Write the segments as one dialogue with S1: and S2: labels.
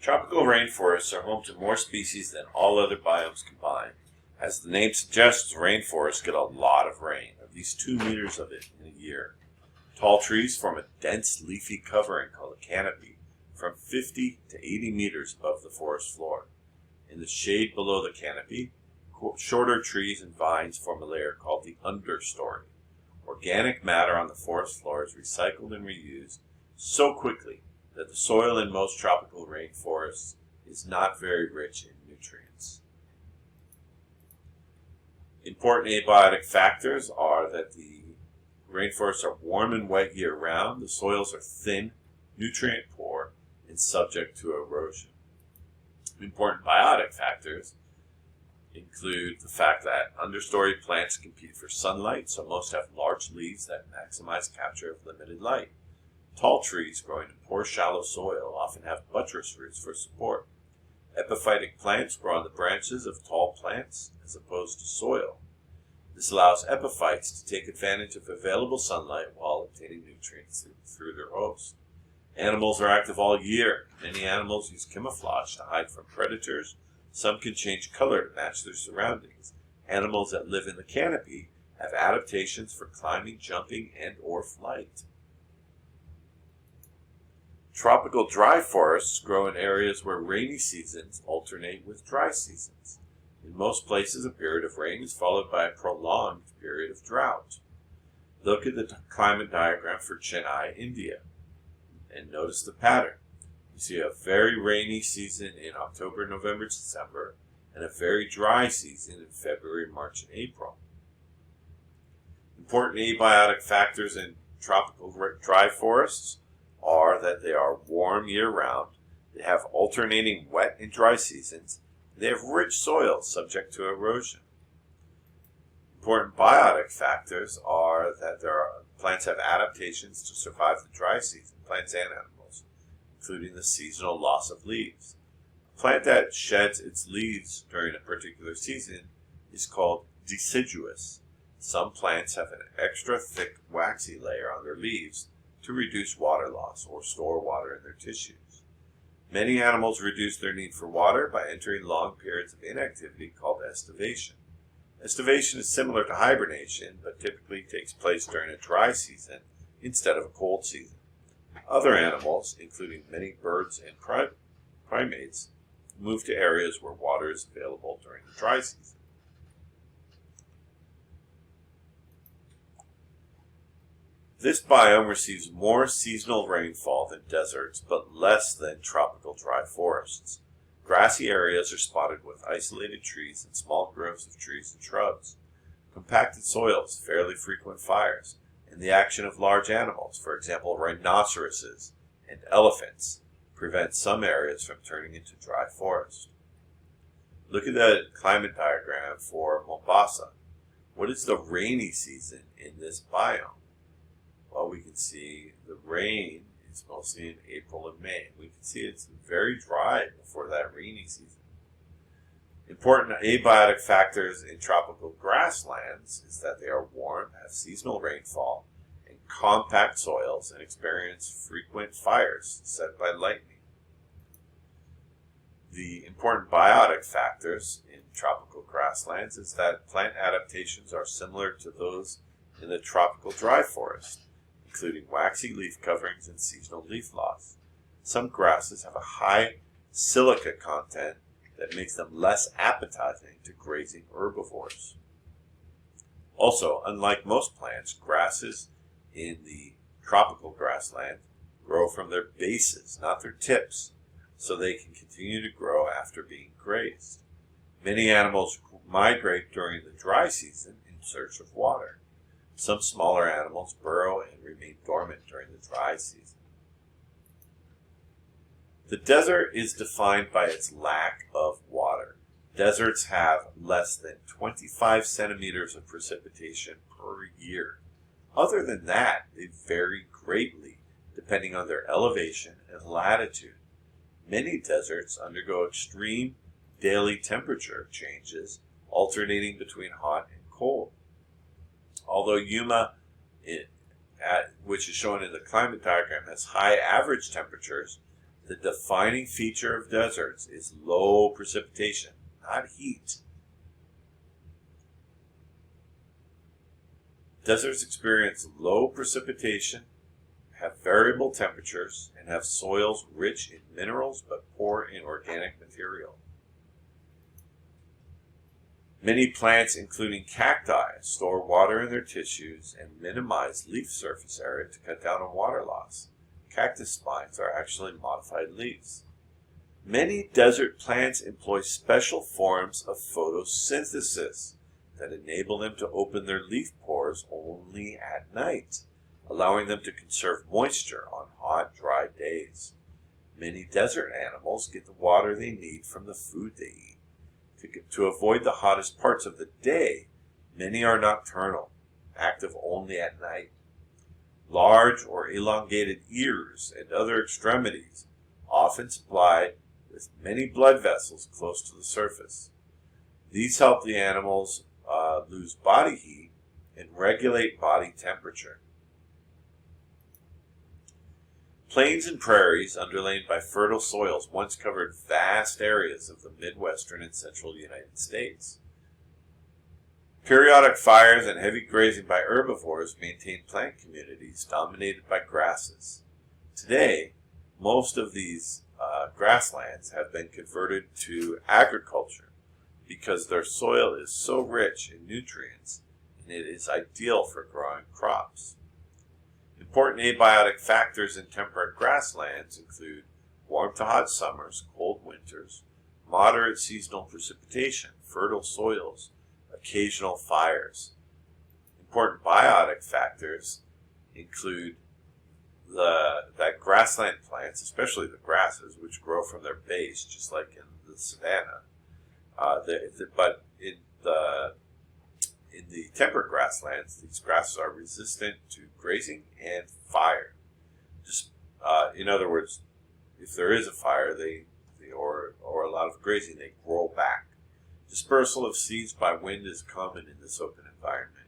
S1: Tropical rainforests are home to more species than all other biomes combined. As the name suggests, rainforests get a lot of rain, at least 2 meters of it in a year. Tall trees form a dense leafy covering called a canopy from 50 to 80 meters above the forest floor. In the shade below the canopy, shorter trees and vines form a layer called the understory. Organic matter on the forest floor is recycled and reused so quickly that the soil in most tropical rainforests is not very rich in nutrients. Important abiotic factors are that the rainforests are warm and wet year-round, the soils are thin, nutrient-poor, and subject to erosion. Important biotic factors include the fact that understory plants compete for sunlight, so most have large leaves that maximize capture of limited light. Tall trees growing in poor shallow soil often have buttress roots for support. Epiphytic plants grow on the branches of tall plants as opposed to soil. This allows epiphytes to take advantage of available sunlight while obtaining nutrients through their host. Animals are active all year. Many animals use camouflage to hide from predators. Some can change color to match their surroundings. Animals that live in the canopy have adaptations for climbing, jumping, and/or flight. Tropical dry forests grow in areas where rainy seasons alternate with dry seasons. In most places, a period of rain is followed by a prolonged period of drought. Look at the climate diagram for Chennai, India, and notice the pattern. You see a very rainy season in October, November, December, and a very dry season in February, March, and April. Important abiotic factors in tropical dry forests are that they are warm year-round, they have alternating wet and dry seasons, and they have rich soils subject to erosion. Important biotic factors are that plants have adaptations to survive the dry season, plants and animals, including the seasonal loss of leaves. A plant that sheds its leaves during a particular season is called deciduous. Some plants have an extra thick waxy layer on their leaves to reduce water loss or store water in their tissues. Many animals reduce their need for water by entering long periods of inactivity called estivation. Estivation is similar to hibernation, but typically takes place during a dry season instead of a cold season. Other animals, including many birds and primates, move to areas where water is available during the dry season. This biome receives more seasonal rainfall than deserts, but less than tropical dry forests. Grassy areas are spotted with isolated trees and small groves of trees and shrubs. Compacted soils, fairly frequent fires, and the action of large animals, for example rhinoceroses and elephants, prevent some areas from turning into dry forest. Look at the climate diagram for Mombasa. What is the rainy season in this biome? Well, we can see the rain is mostly in April and May. We can see it's very dry before that rainy season. Important abiotic factors in tropical grasslands is that they are warm, have seasonal rainfall, and compact soils, and experience frequent fires set by lightning. The important biotic factors in tropical grasslands is that plant adaptations are similar to those in the tropical dry forest, including waxy leaf coverings and seasonal leaf loss. Some grasses have a high silica content that makes them less appetizing to grazing herbivores. Also, unlike most plants, grasses in the tropical grassland grow from their bases, not their tips, so they can continue to grow after being grazed. Many animals migrate during the dry season in search of water. Some smaller animals burrow and remain dormant during the dry season. The desert is defined by its lack of water. Deserts have less than 25 centimeters of precipitation per year. Other than that, they vary greatly depending on their elevation and latitude. Many deserts undergo extreme daily temperature changes, alternating between hot and cold. Although Yuma, which is shown in the climate diagram, has high average temperatures, The defining feature of deserts is low precipitation, not heat. Deserts experience low precipitation, have variable temperatures, and have soils rich in minerals but poor in organic material. Many plants, including cacti, store water in their tissues and minimize leaf surface area to cut down on water loss. Cactus spines are actually modified leaves. Many desert plants employ special forms of photosynthesis that enable them to open their leaf pores only at night, allowing them to conserve moisture on hot, dry days. Many desert animals get the water they need from the food they eat. To avoid the hottest parts of the day, many are nocturnal, active only at night. Large or elongated ears and other extremities, often supplied with many blood vessels close to the surface. These help the animals lose body heat and regulate body temperature. Plains and prairies underlain by fertile soils once covered vast areas of the Midwestern and central United States. Periodic fires and heavy grazing by herbivores maintain plant communities dominated by grasses. Today, most of these grasslands have been converted to agriculture because their soil is so rich in nutrients and it is ideal for growing crops. Important abiotic factors in temperate grasslands include warm to hot summers, cold winters, moderate seasonal precipitation, fertile soils, occasional fires. Important biotic factors include that grassland plants, especially the grasses, which grow from their base, just like in the savanna. But in the temperate grasslands, these grasses are resistant to grazing and fire. In other words, if there is a fire, or a lot of grazing, they grow back. Dispersal of seeds by wind is common in this open environment.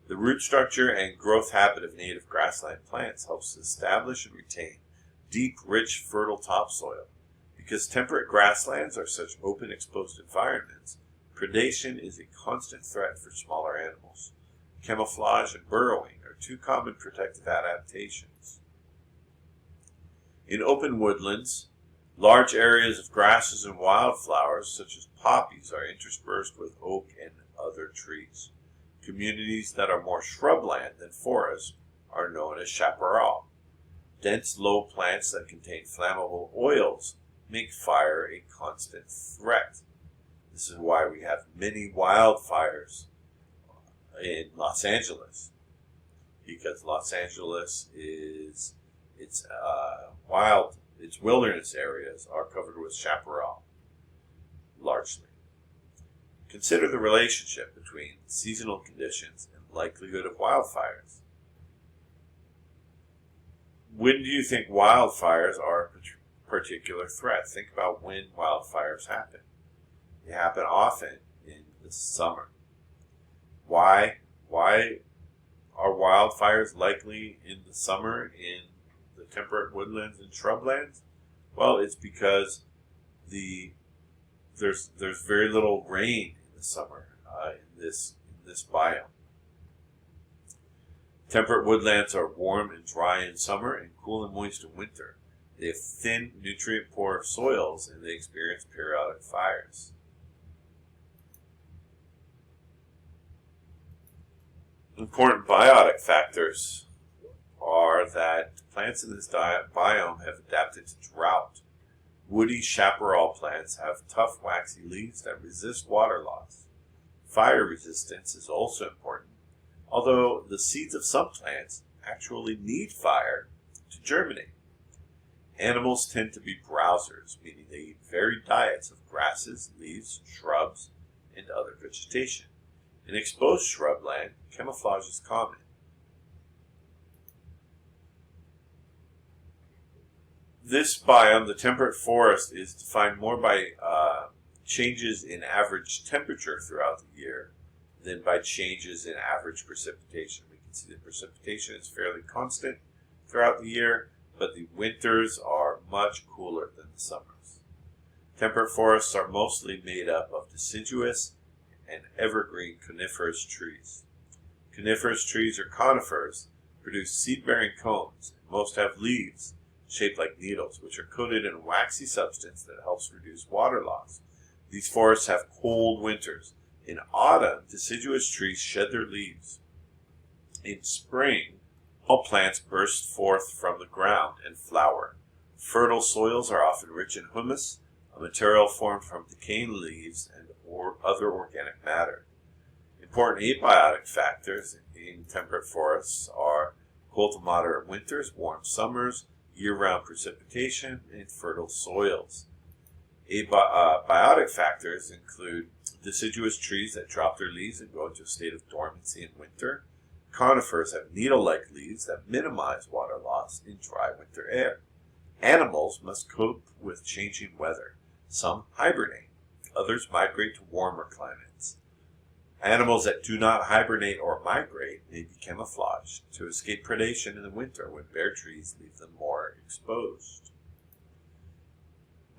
S1: The root structure and growth habit of native grassland plants helps establish and retain deep, rich, fertile topsoil. Because temperate grasslands are such open, exposed environments, predation is a constant threat for smaller animals. Camouflage and burrowing are two common protective adaptations. In open woodlands, large areas of grasses and wildflowers, such as poppies, are interspersed with oak and other trees. Communities that are more shrubland than forest are known as chaparral. Dense, low plants that contain flammable oils make fire a constant threat. This is why we have many wildfires in Los Angeles, because Los Angeles is its wilderness areas are covered with chaparral, largely. Consider the relationship between seasonal conditions and likelihood of wildfires. When do you think wildfires are a particular threat? Think about when wildfires happen. They happen often in the summer. Why are wildfires likely in the summer in the temperate woodlands and shrublands? Well, it's because there's very little rain in the summer in this biome. Temperate woodlands are warm and dry in summer and cool and moist in winter. They have thin, nutrient-poor soils and they experience periodic fires. Important biotic factors are that plants in this biome have adapted to drought. Woody chaparral plants have tough, waxy leaves that resist water loss. Fire resistance is also important, although the seeds of some plants actually need fire to germinate. Animals tend to be browsers, meaning they eat varied diets of grasses, leaves, shrubs, and other vegetation. In exposed shrubland, camouflage is common. This biome, the temperate forest, is defined more by changes in average temperature throughout the year than by changes in average precipitation. We can see that precipitation is fairly constant throughout the year, but the winters are much cooler than the summers. Temperate forests are mostly made up of deciduous and evergreen coniferous trees. Coniferous trees, or conifers, produce seed-bearing cones. Most have leaves shaped like needles, which are coated in a waxy substance that helps reduce water loss. These forests have cold winters. In autumn, deciduous trees shed their leaves. In spring, all plants burst forth from the ground and flower. Fertile soils are often rich in humus, a material formed from decaying leaves and other organic matter. Important abiotic factors in temperate forests are cold to moderate winters, warm summers, year-round precipitation, and fertile soils. Biotic factors include deciduous trees that drop their leaves and go into a state of dormancy in winter. Conifers have needle-like leaves that minimize water loss in dry winter air. Animals must cope with changing weather. Some hibernate. Others migrate to warmer climates. Animals that do not hibernate or migrate may be camouflaged to escape predation in the winter when bare trees leave them more exposed.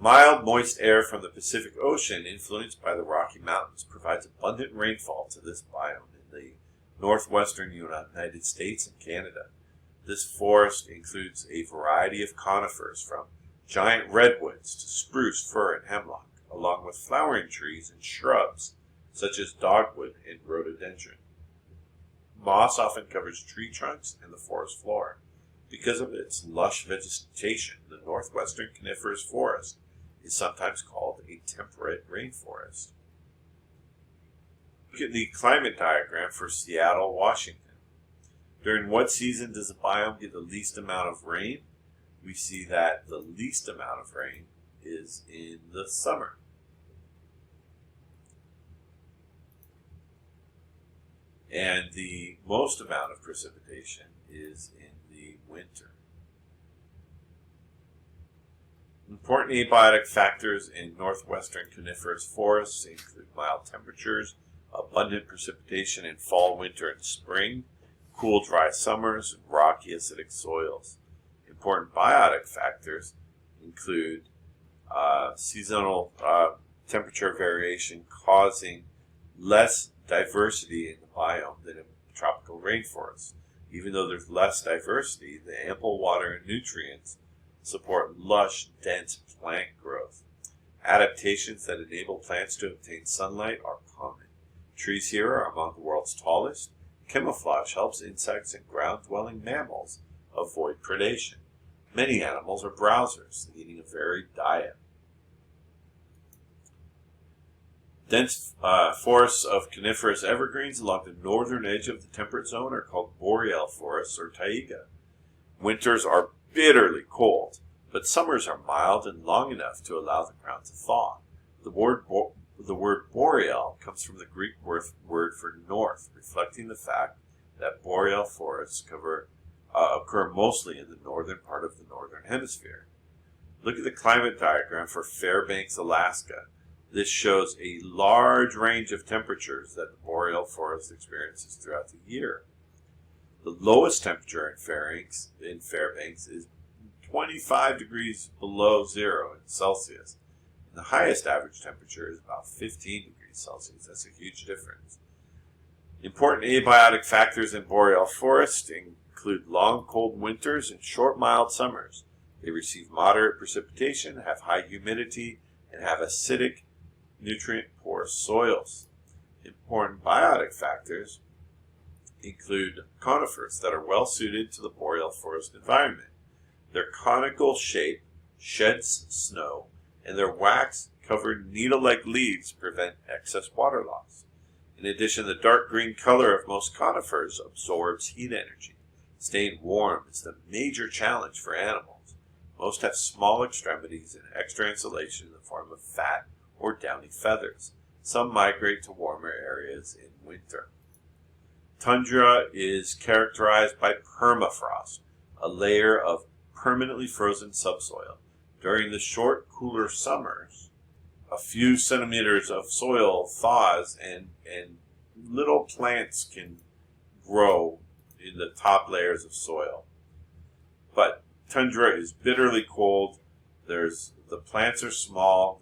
S1: Mild, moist air from the Pacific Ocean, influenced by the Rocky Mountains, provides abundant rainfall to this biome in the northwestern United States and Canada. This forest includes a variety of conifers, from giant redwoods to spruce, fir, and hemlock, along with flowering trees and shrubs such as dogwood and rhododendron. Moss often covers tree trunks and the forest floor. Because of its lush vegetation, the northwestern coniferous forest is sometimes called a temperate rainforest. Look at the climate diagram for Seattle, Washington. During what season does the biome get the least amount of rain? We see that the least amount of rain is in the summer. And the most amount of precipitation is in the winter. Important abiotic factors in northwestern coniferous forests include mild temperatures, abundant precipitation in fall, winter, and spring, cool, dry summers, and rocky, acidic soils. Important biotic factors include seasonal temperature variation causing less diversity in the biome than in tropical rainforests. Even though there's less diversity, the ample water and nutrients support lush, dense plant growth. Adaptations that enable plants to obtain sunlight are common. Trees here are among the world's tallest. Camouflage helps insects and ground-dwelling mammals avoid predation. Many animals are browsers, eating a varied diet. Dense forests of coniferous evergreens along the northern edge of the temperate zone are called boreal forests or taiga. Winters are bitterly cold, but summers are mild and long enough to allow the ground to thaw. The word boreal comes from the Greek word for north, reflecting the fact that boreal forests occur mostly in the northern part of the northern hemisphere. Look at the climate diagram for Fairbanks, Alaska. This shows a large range of temperatures that the boreal forest experiences throughout the year. The lowest temperature in Fairbanks is 25 degrees below zero in Celsius. And the highest average temperature is about 15 degrees Celsius. That's a huge difference. Important abiotic factors in boreal forests include long, cold winters and short, mild summers. They receive moderate precipitation, have high humidity, and have acidic, nutrient-poor soils. Important biotic factors include conifers that are well suited to the boreal forest environment. Their conical shape sheds snow, and their wax-covered needle-like leaves prevent excess water loss. In addition, the dark green color of most conifers absorbs heat energy. Staying warm is the major challenge for animals. Most have small extremities and extra insulation in the form of fat or downy feathers. Some migrate to warmer areas in winter. Tundra is characterized by permafrost, a layer of permanently frozen subsoil. During the short, cooler summers, a few centimeters of soil thaws and little plants can grow in the top layers of soil. But tundra is bitterly cold, the plants are small.